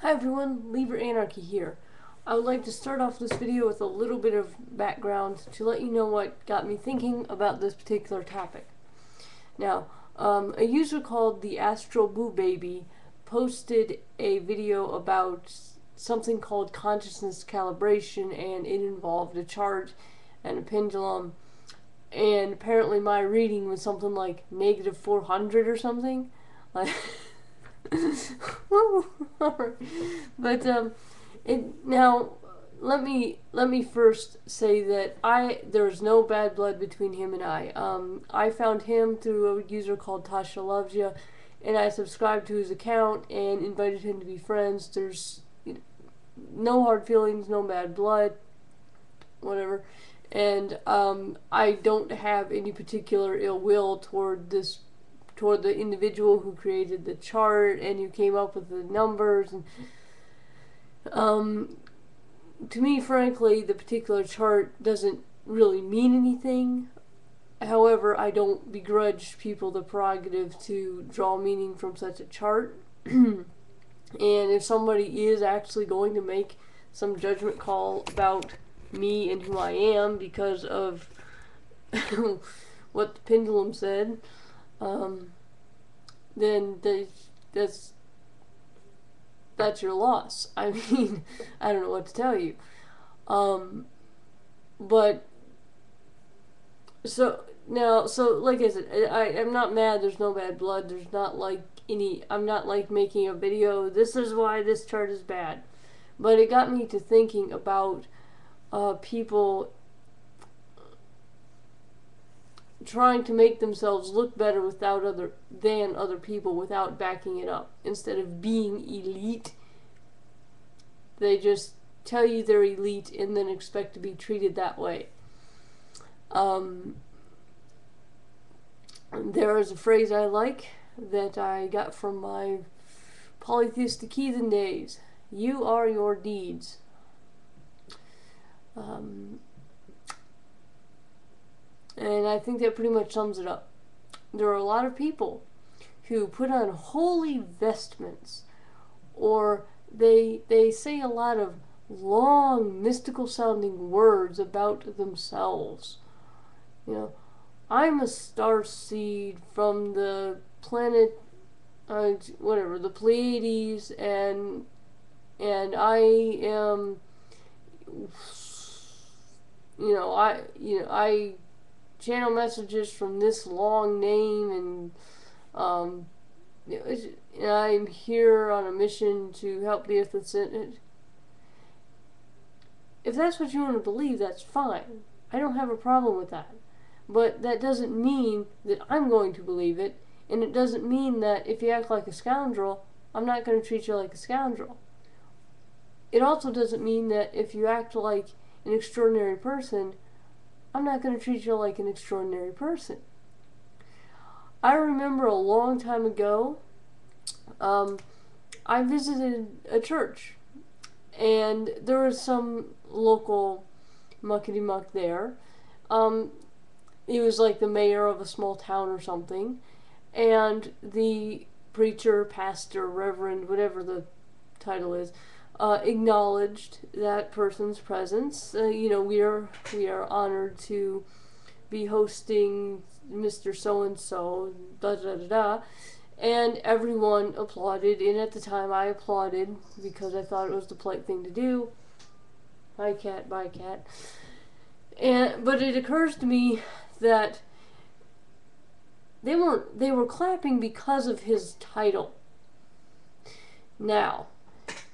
Hi everyone, LiberAnarchy here. I would like to start off this video with a little bit of background to let you know what got me thinking about this particular topic. Now, a user called the Astral Boo Baby posted a video about something called consciousness calibration, and it involved a chart and a pendulum, and apparently my reading was something like -400 or something. Like but now let me first say that there's no bad blood between him and I. I found him through a user called Tasha Loves Ya, and I subscribed to his account and invited him to be friends. There's no hard feelings, no bad blood, whatever. And I don't have any particular ill will toward the individual who created the chart and who came up with the numbers. And to me, frankly, the particular chart doesn't really mean anything. However, I don't begrudge people the prerogative to draw meaning from such a chart. And if somebody is actually going to make some judgment call about me and who I am because of what the pendulum said, then that's your loss. I mean, I don't know what to tell you. But so now, like I said, I'm not mad. There's no bad blood. There's not like I'm not like making a video, this is why this chart is bad. But it got me to thinking about people trying to make themselves look better than other people without backing it up. Instead of being elite, they just tell you they're elite and then expect to be treated that way. There is a phrase I like that I got from my polytheistic heathen days. You are your deeds. And I think that pretty much sums it up. There are a lot of people who put on holy vestments, or they say a lot of long, mystical sounding words about themselves. You know, I'm a star seed from the planet, whatever, the Pleiades, and I am, I channel messages from this long name, and I'm here on a mission to help the earth ascend. If that's what you want to believe, that's fine. I don't have a problem with that. But that doesn't mean that I'm going to believe it, and it doesn't mean that if you act like a scoundrel, I'm not going to treat you like a scoundrel. It also doesn't mean that if you act like an extraordinary person, I'm not going to treat you like an extraordinary person. I remember a long time ago, I visited a church, and there was some local muckety-muck there. He was like the mayor of a small town or something, and the preacher, pastor, reverend, whatever the title is, acknowledged that person's presence. We are honored to be hosting Mr. So-and-so, da da da da, and everyone applauded, and at the time I applauded because I thought it was the polite thing to do. Hi cat, bye cat. But it occurs to me that they were clapping because of his title. Now,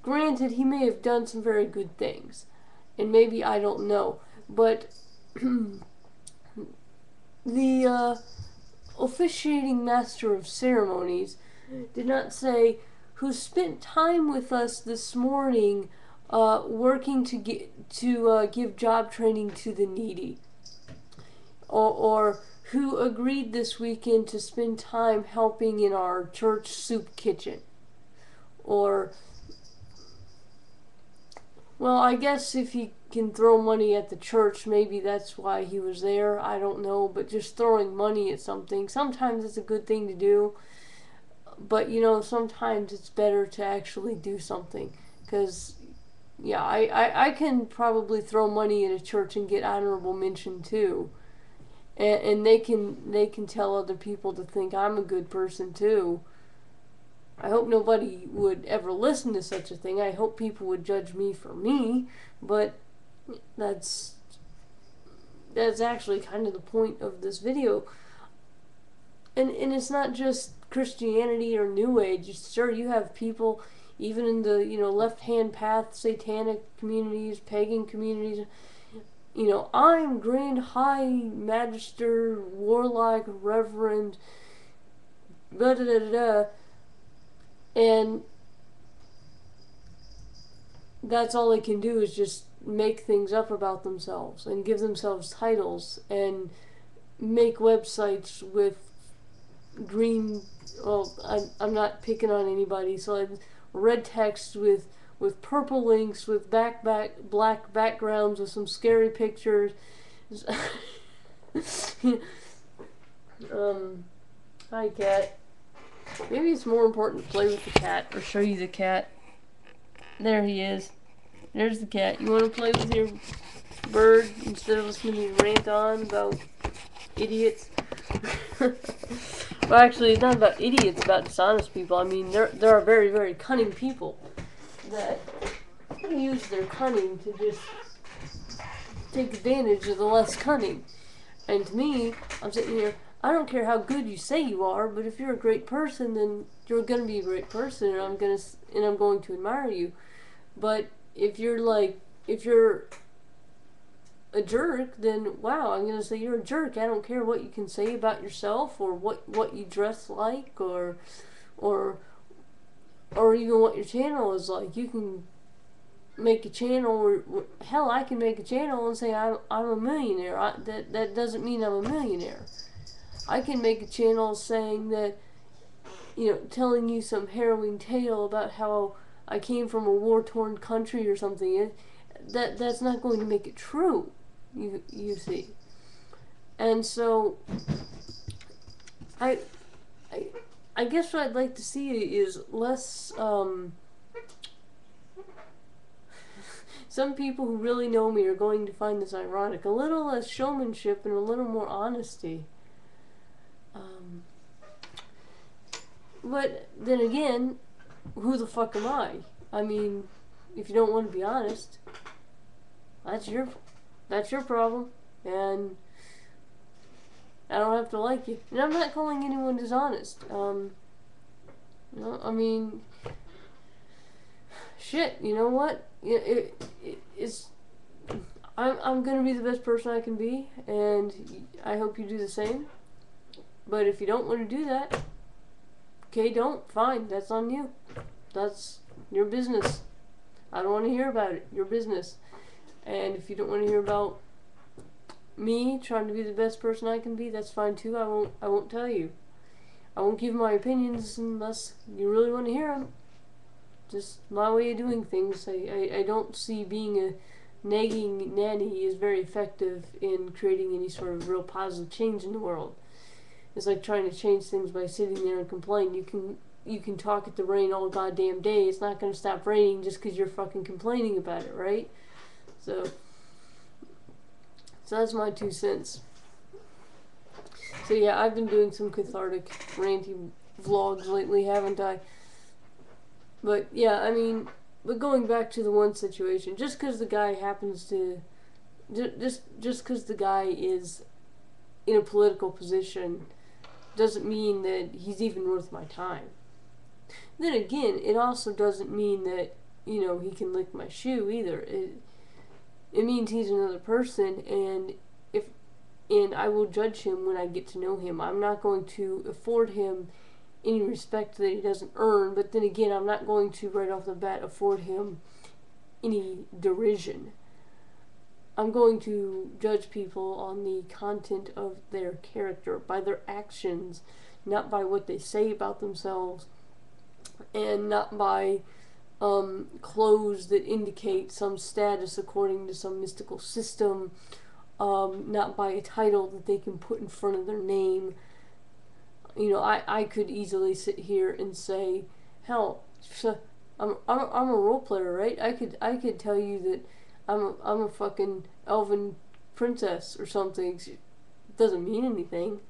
granted, he may have done some very good things, and maybe I don't know, but the officiating master of ceremonies did not say, who spent time with us this morning working to give job training to the needy, or who agreed this weekend to spend time helping in our church soup kitchen, or, well, I guess if he can throw money at the church, maybe that's why he was there. I don't know, but just throwing money at something, sometimes it's a good thing to do. But sometimes it's better to actually do something, because yeah, I can probably throw money at a church and get honorable mention too, and they can tell other people to think I'm a good person too. I hope nobody would ever listen to such a thing. I hope people would judge me for me, but that's that's actually kind of the point of this video. And it's not just Christianity or New Age. Sure, you have people even in the left-hand path, satanic communities, pagan communities. I'm Grand High Magister, Warlock, Reverend, da da da da, and that's all they can do is just make things up about themselves and give themselves titles and make websites with green. Well, I'm not picking on anybody. So red text with purple links with black backgrounds with some scary pictures. Hi cat. Maybe it's more important to play with the cat or show you the cat. There he is. There's the cat. You want to play with your bird instead of listening to me rant on about idiots? Well, actually, it's not about idiots, it's about dishonest people. I mean, there are very, very cunning people that use their cunning to just take advantage of the less cunning. And to me, I'm sitting here, I don't care how good you say you are, but if you're a great person, then you're going to be a great person, and I'm going to admire you. But if you're a jerk, then wow, I'm gonna say you're a jerk. I don't care what you can say about yourself or what you dress like or even what your channel is like. You can make a channel, or hell, I can make a channel and say I'm a millionaire. That doesn't mean I'm a millionaire. I can make a channel saying that, telling you some harrowing tale about how I came from a war-torn country or something. That's not going to make it true. You see, and so I guess what I'd like to see is less. Some people who really know me are going to find this ironic. A little less showmanship and a little more honesty. But then again, who the fuck am I? I mean, if you don't want to be honest, that's your problem, and I don't have to like you. And I'm not calling anyone dishonest. I mean, shit. You know what? It's. I'm gonna be the best person I can be, and I hope you do the same. But if you don't want to do that, okay, don't. Fine, that's on you. That's your business. I don't want to hear about it. Your business. And if you don't want to hear about me trying to be the best person I can be, that's fine too. I won't tell you. I won't give my opinions unless you really want to hear them. Just my way of doing things. I don't see being a nagging nanny is very effective in creating any sort of real positive change in the world. It's like trying to change things by sitting there and complain. You can talk at the rain all goddamn day. It's not going to stop raining just because you're fucking complaining about it, right? So that's my 2 cents. So yeah, I've been doing some cathartic, ranty vlogs lately, haven't I? But yeah, I mean, but going back to the one situation, just because the guy happens to, just because the guy is in a political position, doesn't mean that he's even worth my time. Then again, it also doesn't mean that, he can lick my shoe either. It means he's another person, and I will judge him when I get to know him. I'm not going to afford him any respect that he doesn't earn, but then again, I'm not going to right off the bat afford him any derision. I'm going to judge people on the content of their character, by their actions, not by what they say about themselves, and not by clothes that indicate some status according to some mystical system, not by a title that they can put in front of their name. You know, I could easily sit here and say, hell, I'm a role player, right? I could tell you that I'm a fucking elven princess or something. It doesn't mean anything.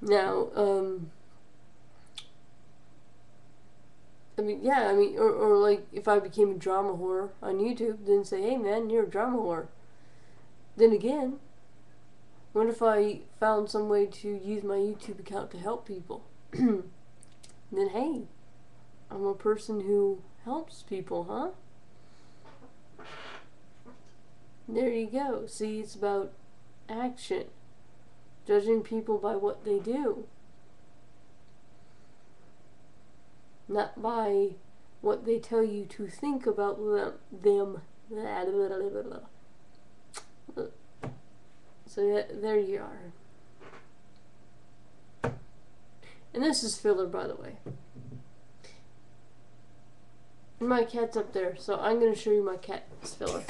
Now, I mean, yeah, I mean, or like if I became a drama whore on YouTube, then say, hey man, you're a drama whore. Then again, what if I found some way to use my YouTube account to help people? Then hey, I'm a person who helps people, huh? There you go. See, it's about action. Judging people by what they do. Not by what they tell you to think about them. So there you are. And this is filler, by the way. My cat's up there, so I'm going to show you my cat's filler.